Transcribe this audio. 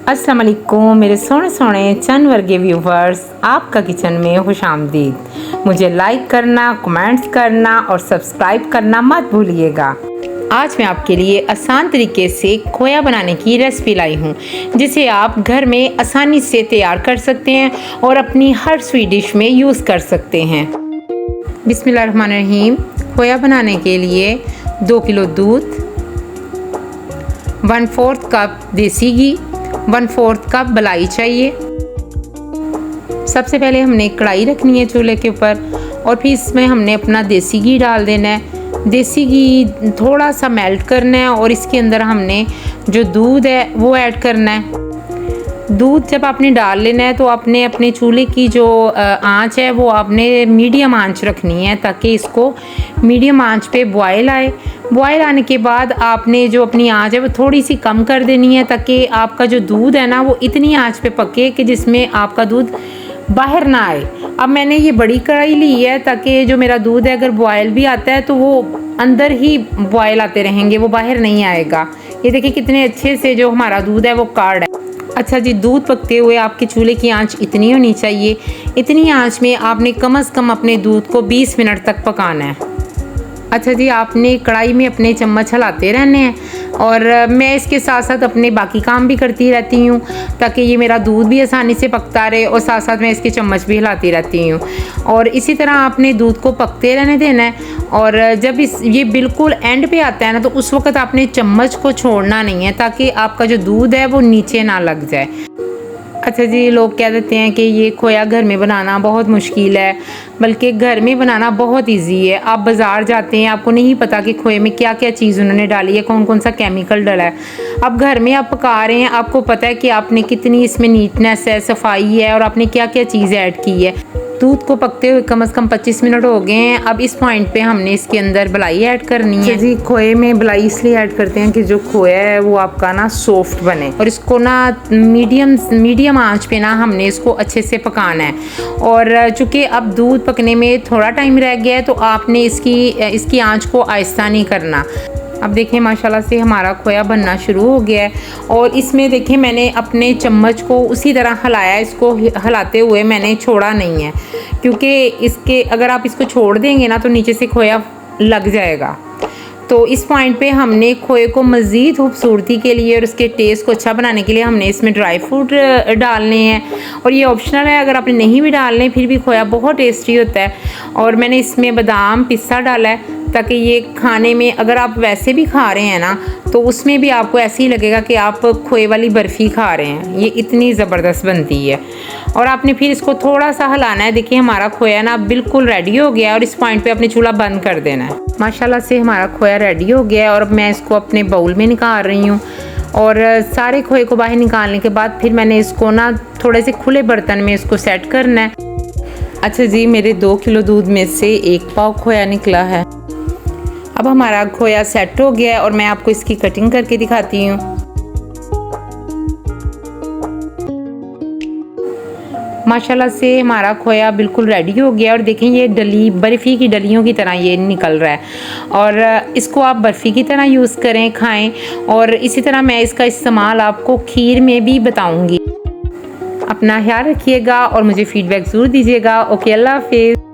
अस्सलाम वालेकुम मेरे सोने सोने चंद वर्गे व्यूवर्स, आपका किचन में खुशामदीद। मुझे लाइक करना, कमेंट्स करना और सब्सक्राइब करना मत भूलिएगा। आज मैं आपके लिए आसान तरीके से खोया बनाने की रेसिपी लाई हूँ, जिसे आप घर में आसानी से तैयार कर सकते हैं और अपनी हर स्वीट डिश में यूज़ कर सकते हैं। बिस्मिल्लाहिर्रहमानिर्रहीम। खोया बनाने के लिए 2 किलो दूध, 1/4 कप देसी घी, 1/4 कप मलाई चाहिए। सबसे पहले हमने कढ़ाई रखनी है चूल्हे के ऊपर और फिर इसमें हमने अपना देसी घी डाल देना है। देसी घी थोड़ा सा मेल्ट करना है और इसके अंदर हमने जो दूध है वो ऐड करना है। दूध जब आपने डाल लेना है तो आपने अपने चूल्हे की जो आंच है वो आपने मीडियम आंच रखनी है, ताकि इसको मीडियम आंच पे बॉयल आए। बॉयल आने के बाद आपने जो अपनी आंच है वो थोड़ी सी कम कर देनी है, ताकि आपका जो दूध है ना वो इतनी आंच पे पके कि जिसमें आपका दूध बाहर ना आए। अब मैंने ये बड़ी कढ़ाई ली है, ताकि जो मेरा दूध है अगर बॉयल भी आता है तो वो अंदर ही बॉयल आते रहेंगे, वो बाहर नहीं आएगा। ये देखिए कितने अच्छे से जो हमारा दूध है वो काढ़ है। अच्छा जी, दूध पकते हुए आपके चूल्हे की आंच इतनी होनी चाहिए। इतनी आंच में आपने कम से कम अपने दूध को 20 मिनट तक पकाना है। अच्छा जी, आपने कढ़ाई में अपने चम्मच हिलाते रहने हैं और मैं इसके साथ साथ अपने बाकी काम भी करती रहती हूँ, ताकि ये मेरा दूध भी आसानी से पकता रहे और साथ साथ मैं इसके चम्मच भी हिलाती रहती हूँ। और इसी तरह आपने दूध को पकते रहने देना है और जब ये बिल्कुल एंड पे आता है ना, तो उस वक्त आपने चम्मच को छोड़ना नहीं है, ताकि आपका जो दूध है वो नीचे ना लग जाए। अच्छा जी, लोग कह देते हैं कि ये खोया घर में बनाना बहुत मुश्किल है, बल्कि घर में बनाना बहुत इजी है। आप बाज़ार जाते हैं, आपको नहीं पता कि खोए में क्या क्या चीज़ उन्होंने डाली है, कौन कौन सा केमिकल डाला है। अब घर में आप पका रहे हैं, आपको पता है कि आपने कितनी इसमें नीटनेस है, सफाई है और आपने क्या क्या चीज़ ऐड की है। दूध को पकते हुए कम से कम 25 मिनट हो गए हैं। अब इस पॉइंट पे हमने इसके अंदर मलाई ऐड करनी है। जी, खोए में मलाई इसलिए ऐड करते हैं कि जो खोया है वो आपका ना सॉफ्ट बने, और इसको ना मीडियम आंच पे ना हमने इसको अच्छे से पकाना है। और चूँकि अब दूध पकने में थोड़ा टाइम रह गया है, तो आपने इसकी आंच को आहिस्ता नहीं करना। अब देखें माशाल्लाह से हमारा खोया बनना शुरू हो गया है और इसमें देखें मैंने अपने चम्मच को उसी तरह हिलाया, इसको हिलाते हुए मैंने छोड़ा नहीं है, क्योंकि अगर आप इसको छोड़ देंगे ना तो नीचे से खोया लग जाएगा। तो इस पॉइंट पे हमने खोए को मज़ीद खूबसूरती के लिए और उसके टेस्ट को अच्छा बनाने के लिए हमने इसमें ड्राई फ्रूट डालने हैं, और ये ऑप्शनल है, अगर आपने नहीं भी डालने फिर भी खोया बहुत टेस्टी होता है। और मैंने इसमें बादाम पिस्ता डाला है, ताकि ये खाने में अगर आप वैसे भी खा रहे हैं ना तो उसमें भी आपको ऐसे ही लगेगा कि आप खोए वाली बर्फ़ी खा रहे हैं। ये इतनी ज़बरदस्त बनती है। और आपने फिर इसको थोड़ा सा हिलाना है। देखिए हमारा खोया ना बिल्कुल रेडी हो गया और इस पॉइंट पे अपने चूल्हा बंद कर देना है। माशाल्लाह से हमारा खोया रेडी हो गया है और अब मैं इसको अपने बाउल में निकाल रही हूँ। और सारे खोए को बाहर निकालने के बाद फिर मैंने इसको ना थोड़े से खुले बर्तन में इसको सेट करना है। अच्छा जी, मेरे 2 किलो दूध में से 1 पाव खोया निकला है। अब हमारा खोया सेट हो गया है और मैं आपको इसकी कटिंग करके दिखाती हूँ। माशाल्लाह से हमारा खोया बिल्कुल रेडी हो गया और देखें ये डली बर्फ़ी की डलियों की तरह ये निकल रहा है। और इसको आप बर्फ़ी की तरह यूज़ करें, खाएं। और इसी तरह मैं इसका इस्तेमाल आपको खीर में भी बताऊँगी। अपना ख्याल रखिएगा और मुझे फ़ीडबैक ज़रूर दीजिएगा। ओके, अल्लाह हाफ़िज़।